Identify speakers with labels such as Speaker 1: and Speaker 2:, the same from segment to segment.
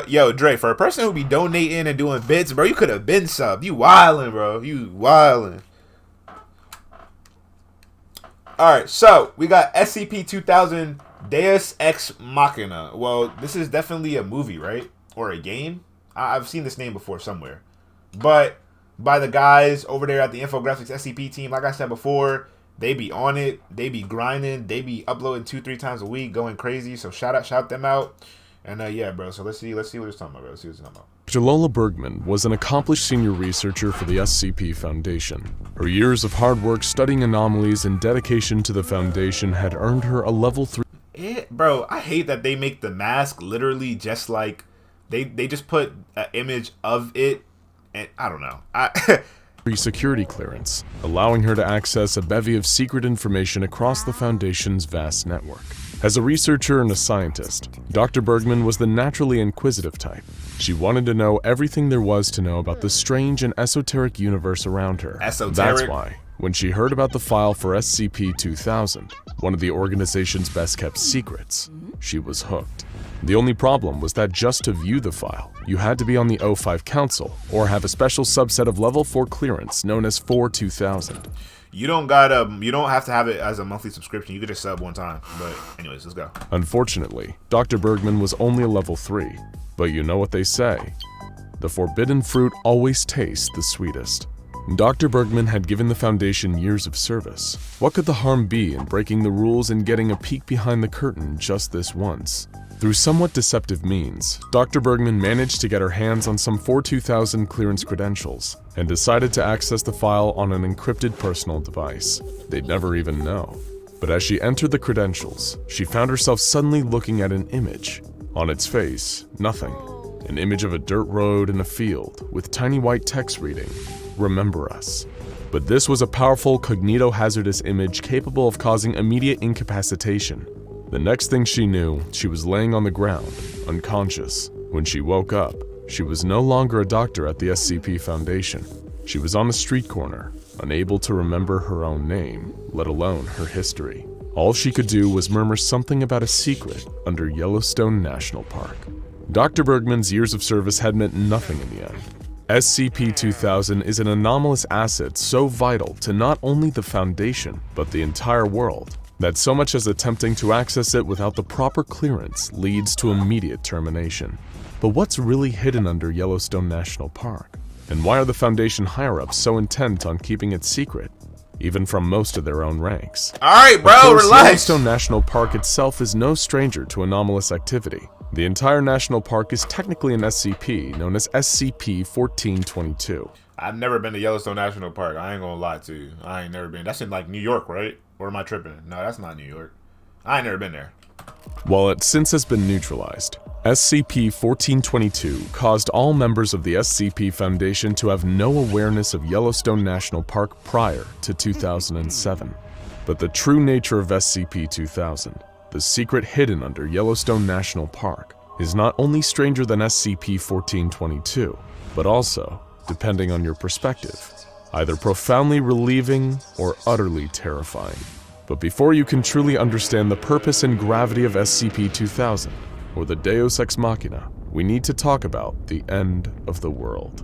Speaker 1: Yo, Dre, for a person who be donating and doing bits, bro, you could have been subbed. You wildin', bro. You wildin'. Alright, so we got SCP-2000 Deus Ex Machina. Well, this is definitely a movie, right? Or a game? I've seen this name before somewhere. But by the guys over there at the Infographics SCP team, like I said before, they be on it. They be grinding. They be uploading 2-3 times a week, going crazy. So shout them out. And yeah, bro. So let's see what he's talking about, bro. Let's see what he's talking about.
Speaker 2: Dr. Bergman was an accomplished senior researcher for the SCP Foundation. Her years of hard work studying anomalies and dedication to the Foundation had earned her a level 3.
Speaker 1: Bro, I hate that they make the mask literally just like they just put an image of it, and I don't know.
Speaker 2: Security clearance, allowing her to access a bevy of secret information across the Foundation's vast network. As a researcher and a scientist, Dr. Bergman was the naturally inquisitive type. She wanted to know everything there was to know about the strange and esoteric universe around her. That's why, when she heard about the file for SCP-2000, one of the organization's best-kept secrets, she was hooked. The only problem was that just to view the file, you had to be on the O5 Council or have a special subset of Level 4 clearance known as 4-2000.
Speaker 1: You don't have to have it as a monthly subscription. You could just sub one time. But anyways, let's go.
Speaker 2: Unfortunately, Dr. Bergman was only a level 3. But you know what they say. The forbidden fruit always tastes the sweetest. Dr. Bergman had given the Foundation years of service. What could the harm be in breaking the rules and getting a peek behind the curtain just this once? Through somewhat deceptive means, Dr. Bergman managed to get her hands on some 4-2000 clearance credentials and decided to access the file on an encrypted personal device. They'd never even know. But as she entered the credentials, she found herself suddenly looking at an image. On its face, nothing. An image of a dirt road in a field with tiny white text reading, "Remember us." But this was a powerful cognito-hazardous image capable of causing immediate incapacitation. The next thing she knew, she was laying on the ground, unconscious. When she woke up, she was no longer a doctor at the SCP Foundation. She was on a street corner, unable to remember her own name, let alone her history. All she could do was murmur something about a secret under Yellowstone National Park. Dr. Bergman's years of service had meant nothing in the end. SCP-2000 is an anomalous asset so vital to not only the Foundation, but the entire world, that so much as attempting to access it without the proper clearance leads to immediate termination. But what's really hidden under Yellowstone National Park? And why are the Foundation higher-ups so intent on keeping it secret, even from most of their own ranks?
Speaker 1: Alright, bro, relax!
Speaker 2: Yellowstone National Park itself is no stranger to anomalous activity. The entire national park is technically an SCP known as SCP-1422.
Speaker 1: I've never been to Yellowstone National Park. I ain't gonna lie to you. I ain't never been. That's in like New York, right? Or am I tripping? No, that's not New York. I ain't never been there.
Speaker 2: While it since has been neutralized, SCP-1422 caused all members of the SCP Foundation to have no awareness of Yellowstone National Park prior to 2007. But the true nature of SCP-2000, the secret hidden under Yellowstone National Park, is not only stranger than SCP-1422, but also, depending on your perspective, either profoundly relieving or utterly terrifying. But before you can truly understand the purpose and gravity of SCP-2000, or the Deus Ex Machina, we need to talk about the end of the world.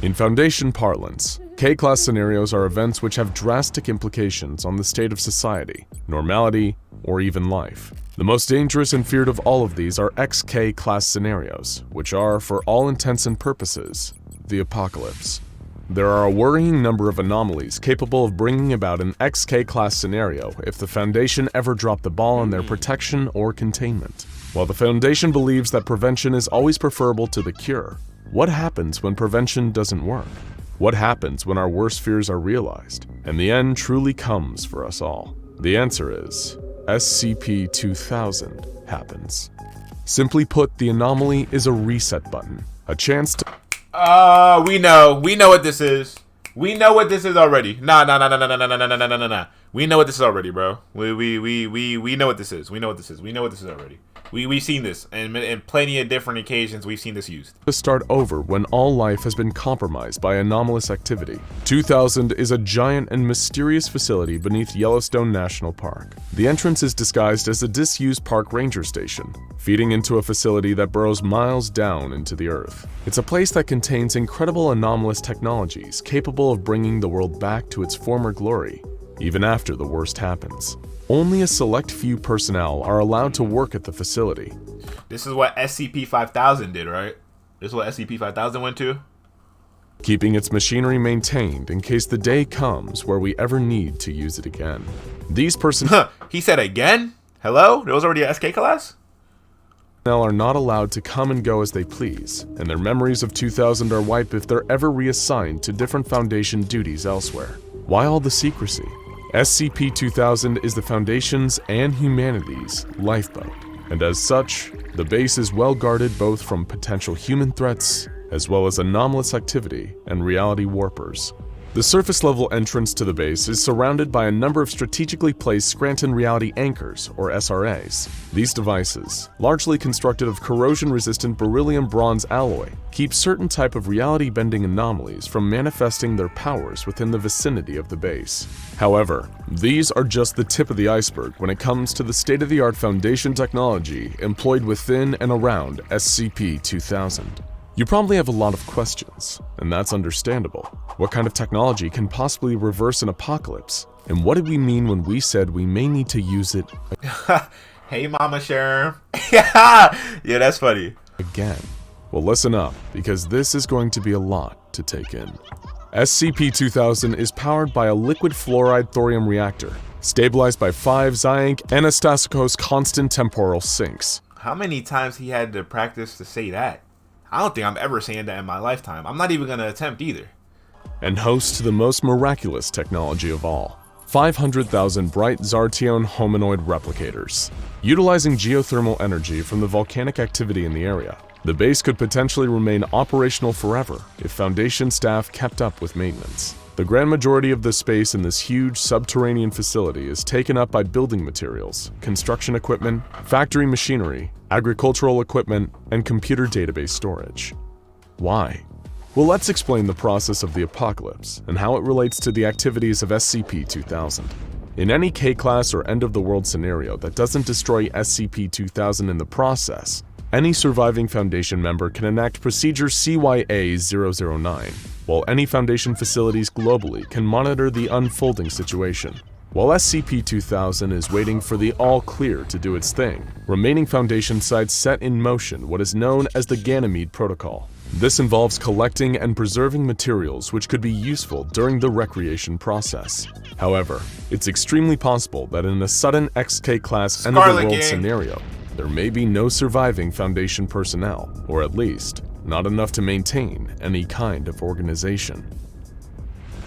Speaker 2: In Foundation parlance, K-class scenarios are events which have drastic implications on the state of society, normality, or even life. The most dangerous and feared of all of these are XK class scenarios, which are, for all intents and purposes, the apocalypse. There are a worrying number of anomalies capable of bringing about an XK class scenario if the Foundation ever dropped the ball on their protection or containment. While the Foundation believes that prevention is always preferable to the cure, what happens when prevention doesn't work? What happens when our worst fears are realized, and the end truly comes for us all? The answer is, SCP-2000 happens. Simply put, the anomaly is a reset button, a chance to—
Speaker 1: we know what this is. We know what this is already. Nah. We know what this is already, bro. We know what this is. We know what this is. We know what this is already. We've seen this, and in plenty of different occasions we've seen this used.
Speaker 2: To start over when all life has been compromised by anomalous activity. 2000 is a giant and mysterious facility beneath Yellowstone National Park. The entrance is disguised as a disused park ranger station, feeding into a facility that burrows miles down into the earth. It's a place that contains incredible anomalous technologies capable of bringing the world back to its former glory, even after the worst happens. Only a select few personnel are allowed to work at the facility.
Speaker 1: This is what SCP-5000 did, right? This is what SCP-5000 went to?
Speaker 2: Keeping its machinery maintained in case the day comes where we ever need to use it again. These personnel
Speaker 1: He said again? Hello? There was already a SK class?
Speaker 2: are not allowed to come and go as they please, and their memories of 2000 are wiped if they're ever reassigned to different Foundation duties elsewhere. Why all the secrecy? SCP-2000 is the Foundation's and humanity's lifeboat, and as such, the base is well guarded both from potential human threats as well as anomalous activity and reality warpers. The surface-level entrance to the base is surrounded by a number of strategically placed Scranton Reality Anchors, or SRAs. These devices, largely constructed of corrosion-resistant beryllium-bronze alloy, keep certain type of reality-bending anomalies from manifesting their powers within the vicinity of the base. However, these are just the tip of the iceberg when it comes to the state-of-the-art Foundation technology employed within and around SCP-2000. You probably have a lot of questions, and that's understandable. What kind of technology can possibly reverse an apocalypse? And what did we mean when we said we may need to use it
Speaker 1: Hey, Mama Sherm. Yeah, that's funny.
Speaker 2: again? Well, listen up, because this is going to be a lot to take in. SCP-2000 is powered by a liquid fluoride thorium reactor, stabilized by 5 Xiank Anastasicos constant temporal sinks.
Speaker 1: How many times he had to practice to say that? I don't think I'm ever saying that in my lifetime. I'm not even going to attempt either.
Speaker 2: And host to the most miraculous technology of all, 500,000 bright Zartion hominoid replicators. Utilizing geothermal energy from the volcanic activity in the area, the base could potentially remain operational forever if Foundation staff kept up with maintenance. The grand majority of the space in this huge subterranean facility is taken up by building materials, construction equipment, factory machinery, agricultural equipment, and computer database storage. Why? Well, let's explain the process of the apocalypse and how it relates to the activities of SCP-2000. In any K-class or end-of-the-world scenario that doesn't destroy SCP-2000 in the process, any surviving Foundation member can enact Procedure CYA-009, while any Foundation facilities globally can monitor the unfolding situation. While SCP-2000 is waiting for the all-clear to do its thing, remaining Foundation sites set in motion what is known as the Ganymede Protocol. This involves collecting and preserving materials which could be useful during the recreation process. However, it's extremely possible that in a sudden XK-class end-of-the-world scenario, there may be no surviving Foundation personnel, or at least, not enough to maintain any kind of organization.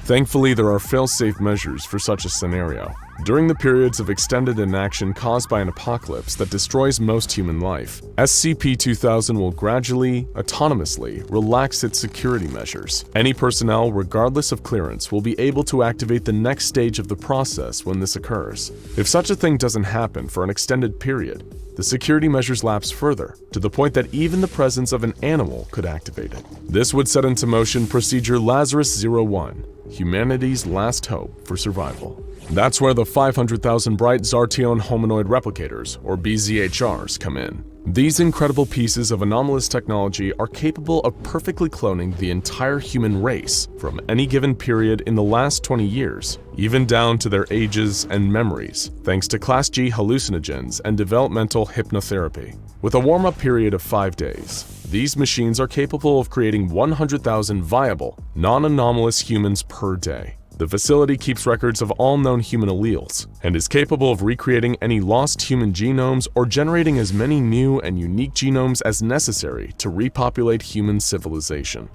Speaker 2: Thankfully, there are fail-safe measures for such a scenario. During the periods of extended inaction caused by an apocalypse that destroys most human life, SCP-2000 will gradually, autonomously, relax its security measures. Any personnel, regardless of clearance, will be able to activate the next stage of the process when this occurs. If such a thing doesn't happen for an extended period, the security measures lapse further, to the point that even the presence of an animal could activate it. This would set into motion Procedure Lazarus-01, humanity's last hope for survival. That's where the 500,000 bright Zartion hominoid replicators, or BZHRs, come in. These incredible pieces of anomalous technology are capable of perfectly cloning the entire human race from any given period in the last 20 years, even down to their ages and memories, thanks to Class G hallucinogens and developmental hypnotherapy. With a warm-up period of 5 days, these machines are capable of creating 100,000 viable, non-anomalous humans per day. The facility keeps records of all known human alleles, and is capable of recreating any lost human genomes or generating as many new and unique genomes as necessary to repopulate human civilization.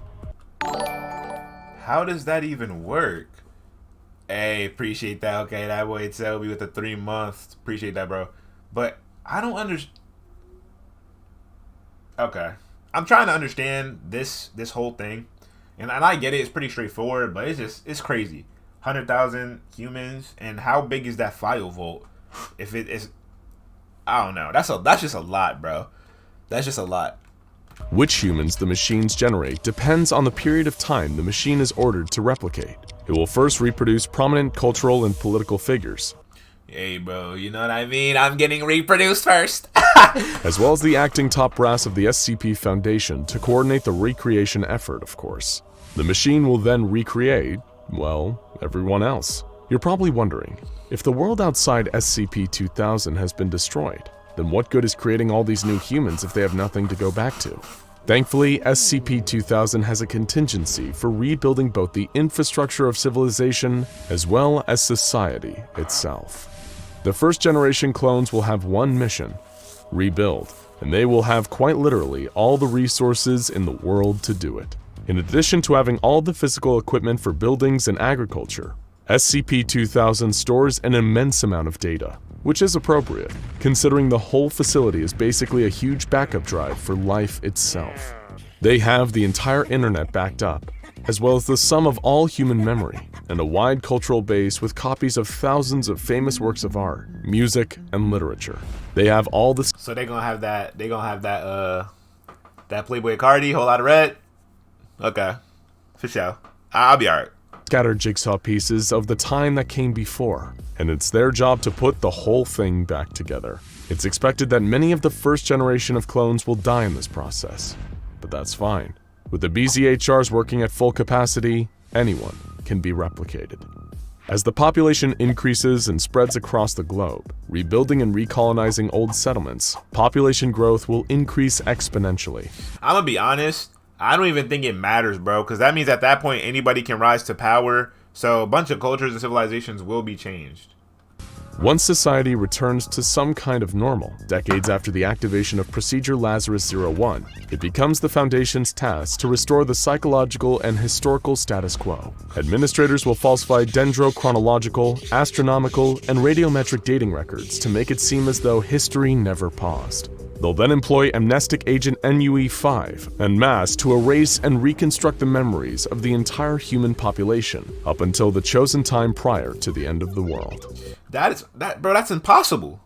Speaker 1: How does that even work? Hey, appreciate that. Okay, that boy Selby with the 3 months. Appreciate that, bro. But I don't understand. Okay. I'm trying to understand this whole thing. And I get it, it's pretty straightforward, but it's crazy. 100,000 humans, and how big is that file vault? If it is, I don't know. That's just a lot, bro. That's just a lot.
Speaker 2: Which humans the machines generate depends on the period of time the machine is ordered to replicate. It will first reproduce prominent cultural and political figures.
Speaker 1: Hey, bro, you know what I mean? I'm getting reproduced first.
Speaker 2: As well as the acting top brass of the SCP Foundation to coordinate the recreation effort, of course. The machine will then recreate, well, everyone else. You're probably wondering, if the world outside SCP-2000 has been destroyed, then what good is creating all these new humans if they have nothing to go back to? Thankfully, SCP-2000 has a contingency for rebuilding both the infrastructure of civilization as well as society itself. The first generation clones will have one mission: rebuild, and they will have quite literally all the resources in the world to do it. In addition to having all the physical equipment for buildings and agriculture, SCP-2000 stores an immense amount of data, which is appropriate, considering the whole facility is basically a huge backup drive for life itself. They have the entire internet backed up, as well as the sum of all human memory, and a wide cultural base with copies of thousands of famous works of art, music, and literature. They have all this.
Speaker 1: So they're gonna have that. They're gonna have that Playboy Cardi, whole lot of red. Okay, for sure. I'll be alright.
Speaker 2: Scattered jigsaw pieces of the time that came before, and it's their job to put the whole thing back together. It's expected that many of the first generation of clones will die in this process, but that's fine. With the BZHRs working at full capacity, anyone can be replicated. As the population increases and spreads across the globe, rebuilding and recolonizing old settlements, population growth will increase exponentially.
Speaker 1: I'm gonna be honest, I don't even think it matters, bro, because that means at that point anybody can rise to power, so a bunch of cultures and civilizations will be changed.
Speaker 2: Once society returns to some kind of normal, decades after the activation of Procedure Lazarus 01, it becomes the Foundation's task to restore the psychological and historical status quo. Administrators will falsify dendrochronological, astronomical, and radiometric dating records to make it seem as though history never paused. They'll then employ amnestic agent NUE-5 en masse to erase and reconstruct the memories of the entire human population up until the chosen time prior to the end of the world.
Speaker 1: Bro, that's impossible.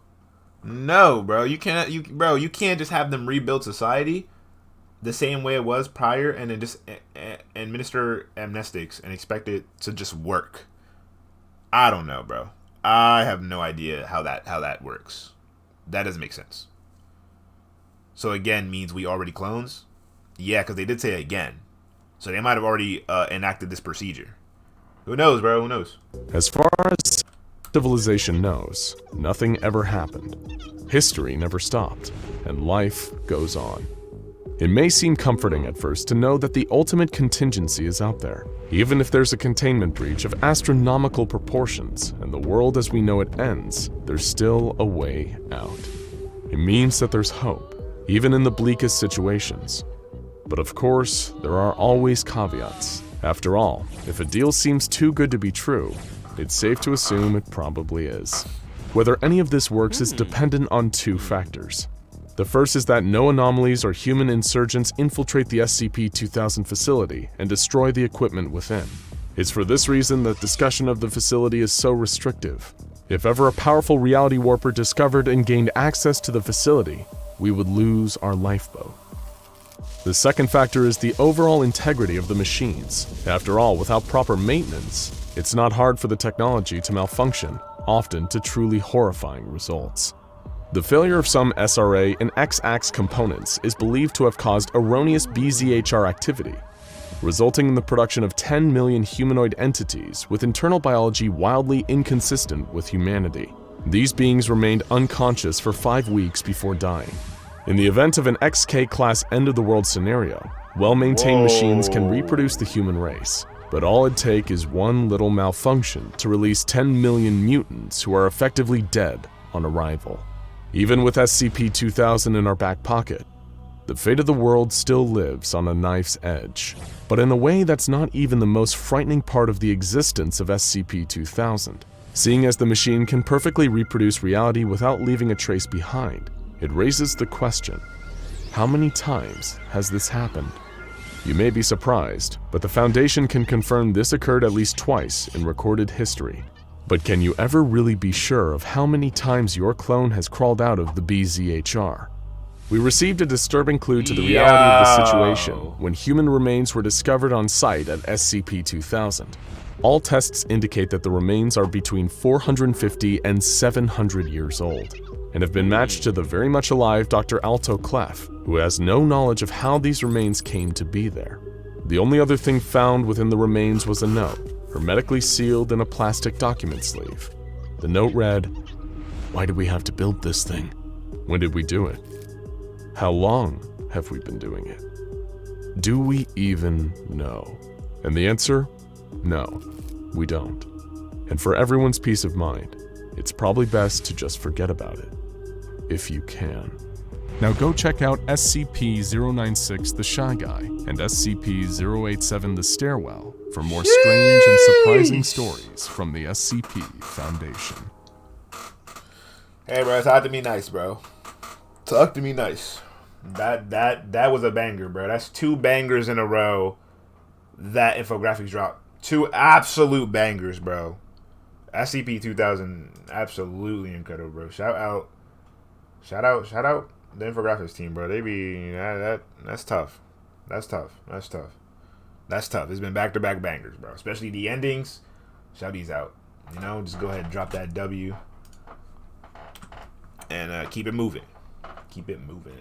Speaker 1: No, bro, you can't just have them rebuild society the same way it was prior and then just administer amnestics and expect it to just work. I don't know, bro. I have no idea how that works. That doesn't make sense. So again means we already clones? Yeah, because they did say again. So they might have already enacted this procedure. Who knows, bro? Who knows?
Speaker 2: As far as civilization knows, nothing ever happened. History never stopped, and life goes on. It may seem comforting at first to know that the ultimate contingency is out there. Even if there's a containment breach of astronomical proportions and the world as we know it ends, there's still a way out. It means that there's hope, even in the bleakest situations. But of course, there are always caveats. After all, if a deal seems too good to be true, it's safe to assume it probably is. Whether any of this works is dependent on two factors. The first is that no anomalies or human insurgents infiltrate the SCP-2000 facility and destroy the equipment within. It's for this reason that discussion of the facility is so restrictive. If ever a powerful reality warper discovered and gained access to the facility, we would lose our lifeboat. The second factor is the overall integrity of the machines. After all, without proper maintenance, it's not hard for the technology to malfunction, often to truly horrifying results. The failure of some SRA and X-Ax components is believed to have caused erroneous BZHR activity, resulting in the production of 10 million humanoid entities with internal biology wildly inconsistent with humanity. These beings remained unconscious for 5 weeks before dying. In the event of an XK-class end-of-the-world scenario, well-maintained machines can reproduce the human race, but all it'd take is one little malfunction to release 10 million mutants who are effectively dead on arrival. Even with SCP-2000 in our back pocket, the fate of the world still lives on a knife's edge, but in a way that's not even the most frightening part of the existence of SCP-2000. Seeing as the machine can perfectly reproduce reality without leaving a trace behind, it raises the question, how many times has this happened? You may be surprised, but the Foundation can confirm this occurred at least twice in recorded history. But can you ever really be sure of how many times your clone has crawled out of the BZHR? We received a disturbing clue to the reality of the situation when human remains were discovered on site at SCP-2000. All tests indicate that the remains are between 450 and 700 years old, and have been matched to the very much alive Dr. Alto Clef, who has no knowledge of how these remains came to be there. The only other thing found within the remains was a note, hermetically sealed in a plastic document sleeve. The note read, "Why did we have to build this thing? When did we do it? How long have we been doing it? Do we even know?" And the answer? No, we don't. And for everyone's peace of mind, it's probably best to just forget about it, if you can. Now go check out SCP-096 The Shy Guy and SCP-087 The Stairwell for more strange and surprising stories from the SCP Foundation.
Speaker 1: Hey, bro, talk to me nice, bro. Talk to me nice. That was a banger, bro. That's 2 bangers in a row. That infographics dropped. 2 absolute bangers, bro. SCP-2000, absolutely incredible, bro. Shout out the infographics team, bro. They be that's tough. That's tough. It's been back-to-back bangers, bro. Especially the endings. Shout these out. You know, just go ahead and drop that W and keep it moving. Keep it moving.